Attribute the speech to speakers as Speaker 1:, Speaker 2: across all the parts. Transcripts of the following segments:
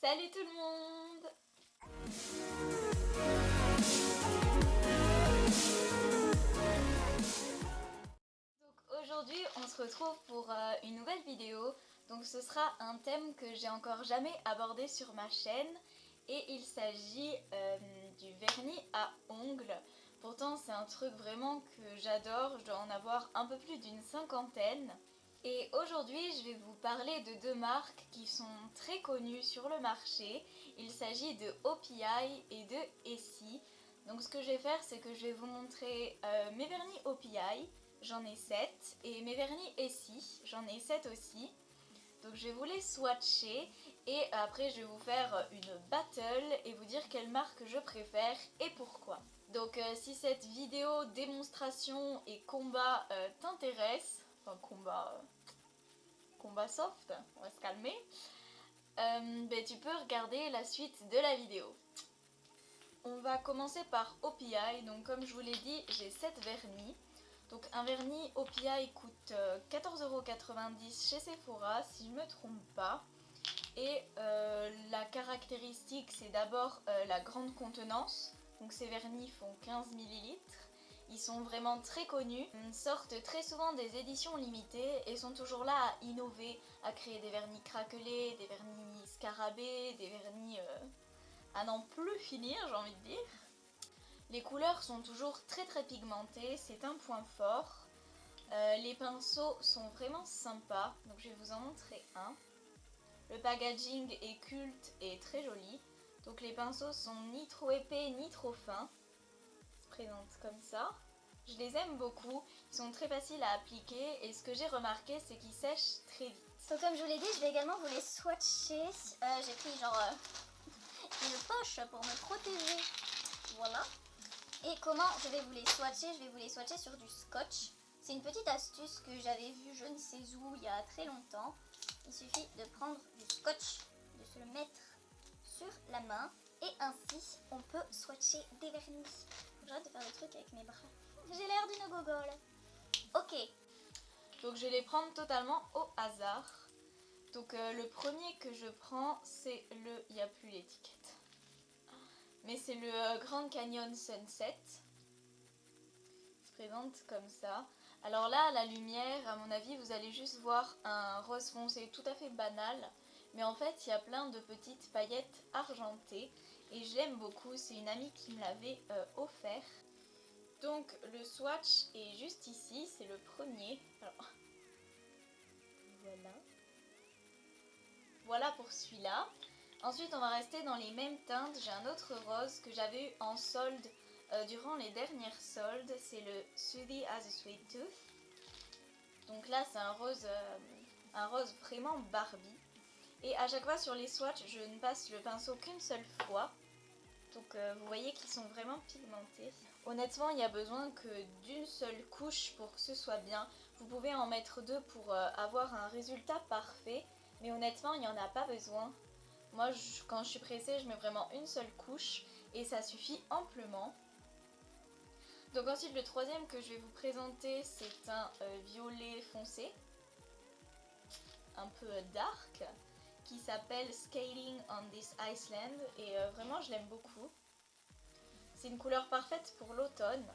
Speaker 1: Salut tout le monde! Donc aujourd'hui on se retrouve pour une nouvelle vidéo. Donc ce sera un thème que j'ai encore jamais abordé sur ma chaîne et il s'agit du vernis à ongles. Pourtant c'est un truc vraiment que j'adore, je dois en avoir un peu plus d'une cinquantaine. Et aujourd'hui je vais vous parler de deux marques qui sont très connues sur le marché. Il s'agit de OPI et de Essie. Donc ce que je vais faire c'est que je vais vous montrer mes vernis OPI, j'en ai 7, et mes vernis Essie, j'en ai 7 aussi. Donc je vais vous les swatcher et après je vais vous faire une battle et vous dire quelle marque je préfère et pourquoi. Donc si cette vidéo démonstration et combat t'intéresse, enfin combat soft, on va se calmer, tu peux regarder la suite de la vidéo. On va commencer par OPI, donc comme je vous l'ai dit j'ai 7 vernis. Donc un vernis OPI coûte 14,90€ chez Sephora si je ne me trompe pas. Et la caractéristique c'est d'abord la grande contenance. Donc ces vernis font 15 ml. Ils sont vraiment très connus, sortent très souvent des éditions limitées et sont toujours là à innover, à créer des vernis craquelés, des vernis scarabées, des vernis à n'en plus finir j'ai envie de dire. Les couleurs sont toujours très pigmentées, c'est un point fort. Les pinceaux sont vraiment sympas, donc je vais vous en montrer un. Le packaging est culte et très joli. Donc les pinceaux sont ni trop épais ni trop fins. Ils se présentent comme ça. Je les aime beaucoup, ils sont très faciles à appliquer et ce que j'ai remarqué c'est qu'ils sèchent très vite.
Speaker 2: Donc comme je vous l'ai dit, je vais également vous les swatcher. J'ai pris genre une poche pour me protéger. Voilà. Et comment je vais vous les swatcher? Je vais vous les swatcher sur du scotch. C'est une petite astuce que j'avais vue je ne sais où il y a très longtemps. Il suffit de prendre du scotch, de se le mettre sur la main et ainsi on peut swatcher des vernis. Faut que j'arrête de faire des trucs avec mes bras. J'ai l'air d'une gogole. Ok.
Speaker 1: Donc je vais les prendre totalement au hasard. Donc le premier que je prends c'est le... il n'y a plus l'étiquette. Mais c'est le Grand Canyon Sunset. Il se présente comme ça. Alors là, à la lumière, à mon avis, vous allez juste voir un rose foncé tout à fait banal. Mais en fait, il y a plein de petites paillettes argentées. Et je l'aime beaucoup, c'est une amie qui me l'avait offert. Donc le swatch est juste ici, c'est le premier. Alors, voilà. Voilà pour celui-là. Ensuite, on va rester dans les mêmes teintes. J'ai un autre rose que j'avais eu en solde durant les dernières soldes. C'est le Soothie as a Sweet Tooth. Donc là, c'est un rose vraiment Barbie. Et à chaque fois sur les swatchs, je ne passe le pinceau qu'une seule fois. Donc vous voyez qu'ils sont vraiment pigmentés. Honnêtement, il n'y a besoin que d'une seule couche pour que ce soit bien. Vous pouvez en mettre deux pour avoir un résultat parfait. Mais honnêtement, il n'y en a pas besoin. Moi, quand je suis pressée, je mets vraiment une seule couche et ça suffit amplement. Donc ensuite, le troisième que je vais vous présenter, c'est un violet foncé, un peu dark, qui s'appelle Skating on this Iceland et vraiment, je l'aime beaucoup. C'est une couleur parfaite pour l'automne,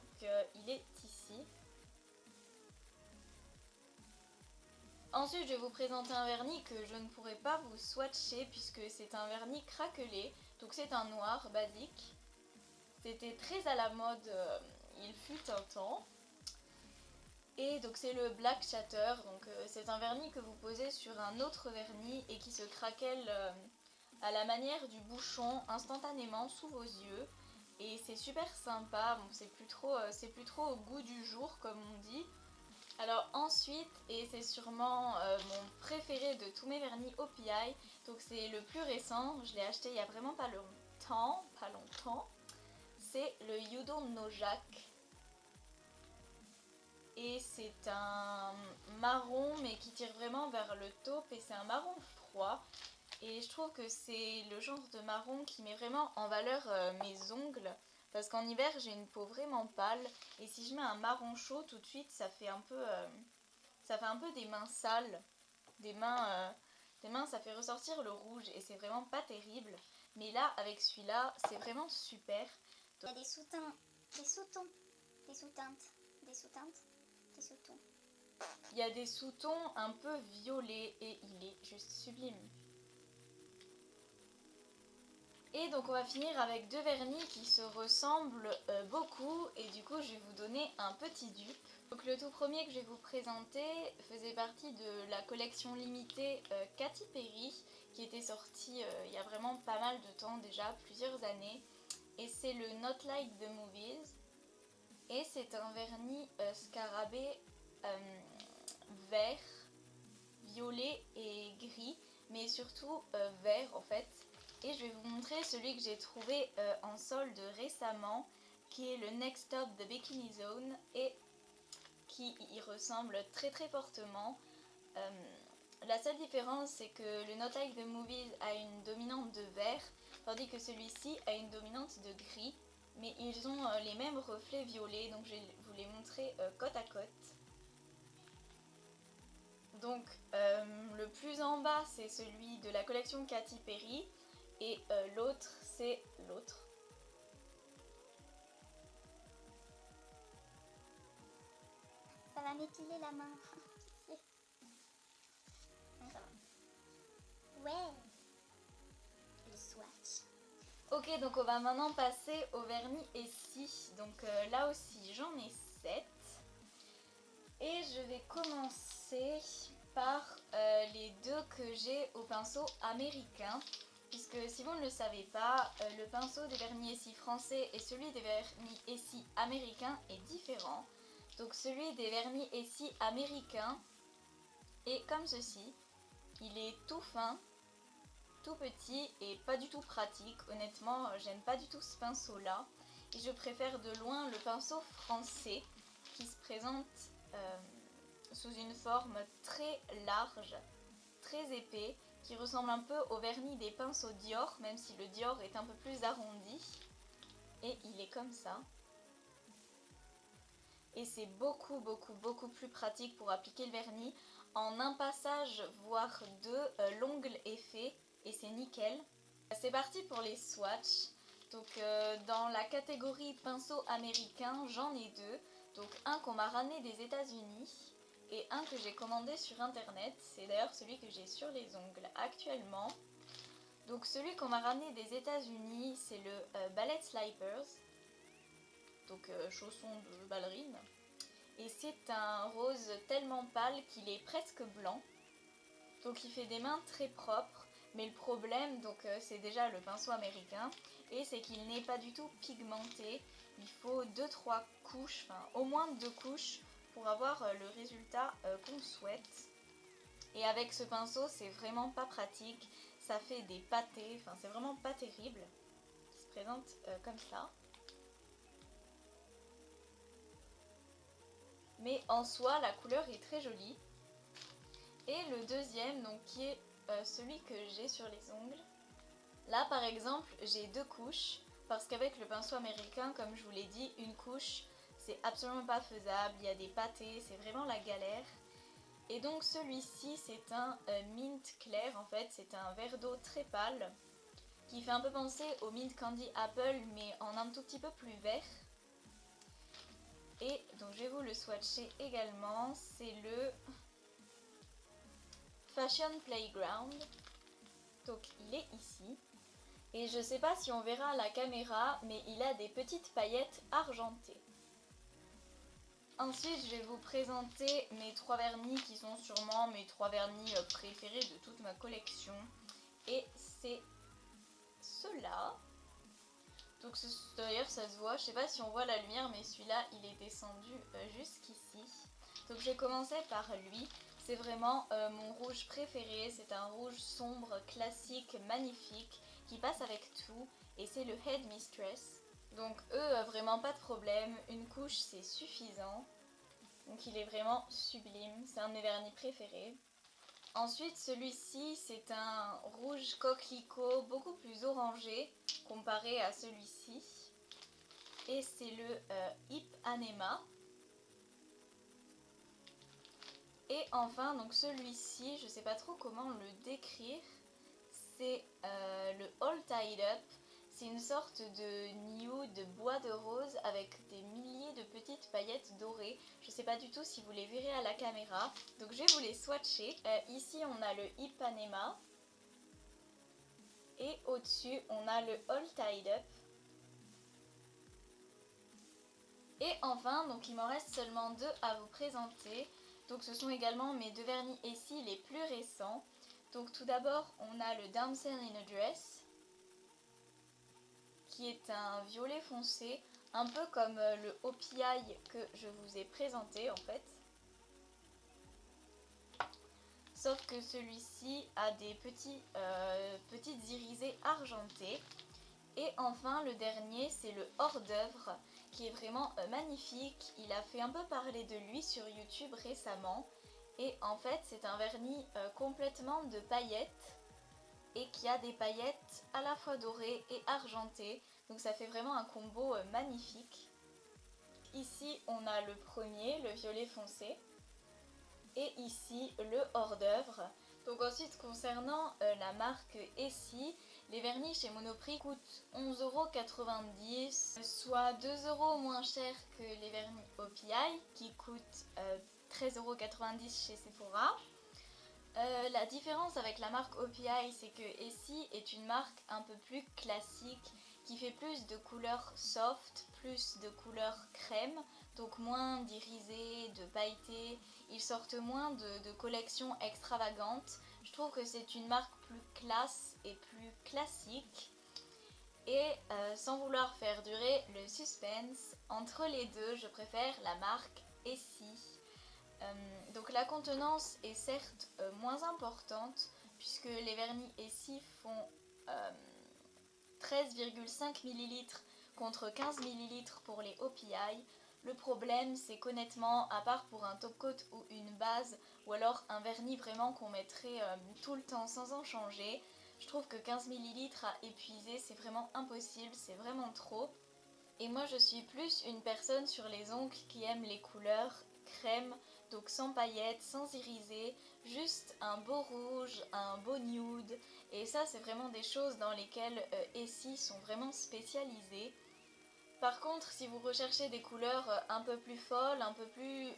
Speaker 1: il est ici. Ensuite, je vais vous présenter un vernis que je ne pourrai pas vous swatcher puisque c'est un vernis craquelé. Donc c'est un noir basique. C'était très à la mode, il fut un temps. Et donc c'est le Black Shatter. Donc c'est un vernis que vous posez sur un autre vernis et qui se craquelle à la manière du bouchon instantanément sous vos yeux. Et c'est super sympa. Bon, c'est plus trop au goût du jour comme on dit. Alors ensuite, et c'est sûrement mon préféré de tous mes vernis OPI, donc c'est le plus récent, je l'ai acheté il y a vraiment pas longtemps, c'est le You Don't Know Jack. Et c'est un marron mais qui tire vraiment vers le taupe et c'est un marron froid. Et je trouve que c'est le genre de marron qui met vraiment en valeur mes ongles. Parce qu'en hiver j'ai une peau vraiment pâle et si je mets un marron chaud tout de suite ça fait un peu des mains sales, des mains tes mains ça fait ressortir le rouge et c'est vraiment pas terrible. Mais là avec celui-là c'est vraiment super.
Speaker 2: Il y a des sous-teintes, des sous-tons, des sous-teintes, des sous-teintes, des sous-tons.
Speaker 1: Il y a des sous-tons un peu violets et il est juste sublime. Et donc on va finir avec deux vernis qui se ressemblent beaucoup et du coup je vais vous donner un petit dupe. Donc le tout premier que je vais vous présenter faisait partie de la collection limitée Katy Perry qui était sortie il y a vraiment pas mal de temps déjà, plusieurs années. Et c'est le Not Like the Movies. Et c'est un vernis scarabée vert, violet et gris, mais surtout vert en fait. Et je vais vous montrer celui que j'ai trouvé en solde récemment, qui est le Next Stop de Bikini Zone et qui y ressemble très très fortement. La seule différence c'est que le Not Like the Movies a une dominante de vert, tandis que celui-ci a une dominante de gris. Mais ils ont les mêmes reflets violets, donc je vais vous les montrer côte à côte. Donc le plus en bas c'est celui de la collection Katy Perry et l'autre c'est l'autre.
Speaker 2: Ça va m'épiler la main. Non, ça va. Ouais. Le swatch.
Speaker 1: Ok, donc on va maintenant passer au vernis Essie. Donc là aussi j'en ai 7. Et je vais commencer par les deux que j'ai au pinceau américain. Puisque si vous ne le savez pas, le pinceau des vernis Essie français et celui des vernis Essie américains est différent. Donc celui des vernis Essie américains est comme ceci. Il est tout fin, tout petit et pas du tout pratique. Honnêtement, j'aime pas du tout ce pinceau là. Et je préfère de loin le pinceau français qui se présente sous une forme très large, très épais, qui ressemble un peu au vernis des pinceaux Dior, même si le Dior est un peu plus arrondi. Et il est comme ça. Et c'est beaucoup plus pratique pour appliquer le vernis. En un passage, voire deux, l'ongle est fait et c'est nickel. C'est parti pour les swatchs. Donc dans la catégorie pinceau américain, j'en ai deux. Donc un qu'on m'a ramené des États-Unis et un que j'ai commandé sur internet. C'est d'ailleurs celui que j'ai sur les ongles actuellement. Donc celui qu'on m'a ramené des États-Unis, c'est le Ballet Slippers. Donc chaussons de ballerine. Et c'est un rose tellement pâle qu'il est presque blanc. Donc il fait des mains très propres. Mais le problème, donc c'est déjà le pinceau américain, et c'est qu'il n'est pas du tout pigmenté. Il faut 2-3 couches, enfin au moins 2 couches pour avoir le résultat qu'on souhaite. Et avec ce pinceau, c'est vraiment pas pratique. Ça fait des pâtés, enfin c'est vraiment pas terrible. Il se présente comme ça. Mais en soi, la couleur est très jolie. Et le deuxième, donc qui est celui que j'ai sur les ongles. Là par exemple j'ai 2 couches parce qu'avec le pinceau américain, comme je vous l'ai dit, une couche c'est absolument pas faisable, il y a des pâtés, c'est vraiment la galère. Et donc celui-ci c'est un mint clair en fait, c'est un verre d'eau très pâle qui fait un peu penser au mint candy apple mais en un tout petit peu plus vert. Et donc je vais vous le swatcher également, c'est le Fashion Playground. Donc il est ici. Et je sais pas si on verra à la caméra, mais il a des petites paillettes argentées. Ensuite, je vais vous présenter mes 3 vernis qui sont sûrement mes 3 vernis préférés de toute ma collection. Et c'est ceux-là. Donc d'ailleurs ça se voit, je sais pas si on voit la lumière, mais celui-là il est descendu jusqu'ici. Donc je vais commencer par lui. C'est vraiment mon rouge préféré, c'est un rouge sombre, classique, magnifique, qui passe avec tout, et c'est le Headmistress. Donc eux, vraiment pas de problème, une couche c'est suffisant. Donc il est vraiment sublime, c'est un de mes vernis préférés. Ensuite celui-ci c'est un rouge coquelicot, beaucoup plus orangé comparé à celui-ci. Et c'est le Hip Anema. Et enfin, donc celui-ci, je sais pas trop comment le décrire, c'est le All Tied Up. C'est une sorte de nude bois de rose avec des milliers de petites paillettes dorées. Je sais pas du tout si vous les verrez à la caméra, donc je vais vous les swatcher. Ici on a le Ipanema et au-dessus on a le All Tied Up. Et enfin, donc il m'en reste seulement 2 à vous présenter. Donc ce sont également mes 2 vernis Essie les plus récents. Donc tout d'abord on a le Damsel in a Dress, qui est un violet foncé, un peu comme le OPI que je vous ai présenté en fait. Sauf que celui-ci a des petites irisées argentées. Et enfin le dernier, c'est le hors d'œuvre, qui est vraiment magnifique. Il a fait un peu parler de lui sur YouTube récemment. Et en fait c'est un vernis complètement de paillettes, et qui a des paillettes à la fois dorées et argentées. Donc ça fait vraiment un combo magnifique. Ici on a le premier, le violet foncé. Et ici le hors d'œuvre. Donc ensuite concernant la marque Essie, les vernis chez Monoprix coûtent 11,90 €, soit 2 € moins cher que les vernis OPI qui coûtent 13,90 € chez Sephora. La différence avec la marque OPI, c'est que Essie est une marque un peu plus classique qui fait plus de couleurs soft, plus de couleurs crème, donc moins d'irisés, de pailletés. Ils sortent moins de collections extravagantes. Je trouve que c'est une marque plus classe et plus classique. Et sans vouloir faire durer le suspense, entre les deux, je préfère la marque Essie. Donc la contenance est certes moins importante, puisque les vernis Essie font 13,5 ml contre 15 ml pour les OPI. Le problème, c'est qu'honnêtement, à part pour un top coat ou une base, ou alors un vernis vraiment qu'on mettrait tout le temps sans en changer, je trouve que 15 ml à épuiser, c'est vraiment impossible, c'est vraiment trop. Et moi, je suis plus une personne sur les ongles qui aime les couleurs crème, donc sans paillettes, sans irisés, juste un beau rouge, un beau nude. Et ça, c'est vraiment des choses dans lesquelles Essie sont vraiment spécialisées. Par contre, si vous recherchez des couleurs un peu plus folles, un peu plus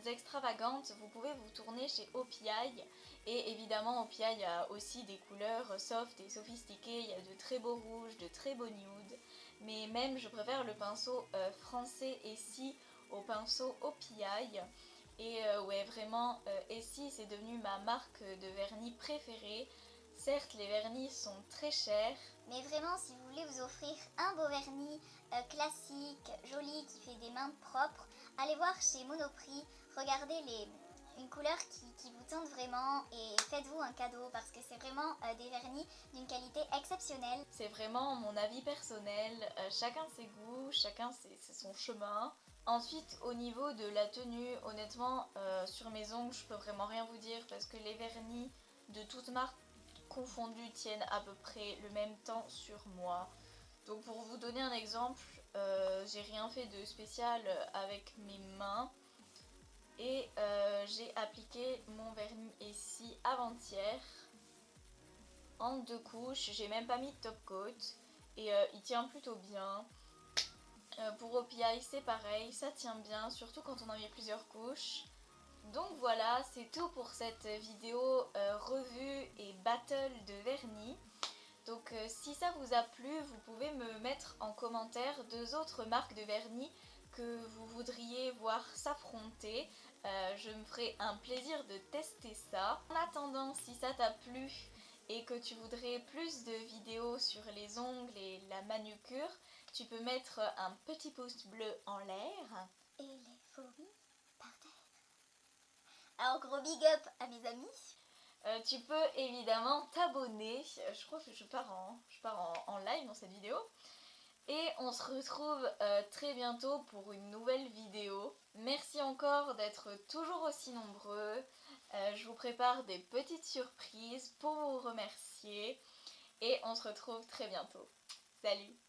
Speaker 1: extravagantes, vous pouvez vous tourner chez OPI. Et évidemment, OPI a aussi des couleurs soft et sophistiquées. Il y a de très beaux rouges, de très beaux nudes. Mais même, je préfère le pinceau français Essie au pinceau OPI. Et ouais, vraiment, Essie, c'est devenu ma marque de vernis préférée. Certes, les vernis sont très chers.
Speaker 2: Mais vraiment, si vous voulez vous offrir un beau vernis classique, joli, qui fait des mains propres, allez voir chez Monoprix, regardez une couleur qui vous tente vraiment et faites-vous un cadeau parce que c'est vraiment des vernis d'une qualité exceptionnelle.
Speaker 1: C'est vraiment mon avis personnel, chacun ses goûts, chacun c'est son chemin. Ensuite, au niveau de la tenue, honnêtement, sur mes ongles, je peux vraiment rien vous dire parce que les vernis de toutes marques confondues tiennent à peu près le même temps sur moi. Donc pour vous donner un exemple, j'ai rien fait de spécial avec mes mains et j'ai appliqué mon vernis Essie avant-hier en 2 couches. J'ai même pas mis de top coat et il tient plutôt bien. Pour OPI c'est pareil, ça tient bien, surtout quand on en met plusieurs couches. Donc voilà, c'est tout pour cette vidéo revue et battle de vernis. Donc si ça vous a plu, vous pouvez me mettre en commentaire 2 autres marques de vernis que vous voudriez voir s'affronter. Je me ferai un plaisir de tester ça. En attendant, si ça t'a plu et que tu voudrais plus de vidéos sur les ongles et la manucure, tu peux mettre un petit pouce bleu en l'air.
Speaker 2: Et les fourmis par terre. Alors gros big up à mes amis.
Speaker 1: Tu peux évidemment t'abonner. Je crois que je pars en live dans cette vidéo. Et on se retrouve très bientôt pour une nouvelle vidéo. Merci encore d'être toujours aussi nombreux. Je vous prépare des petites surprises pour vous remercier. Et on se retrouve très bientôt. Salut!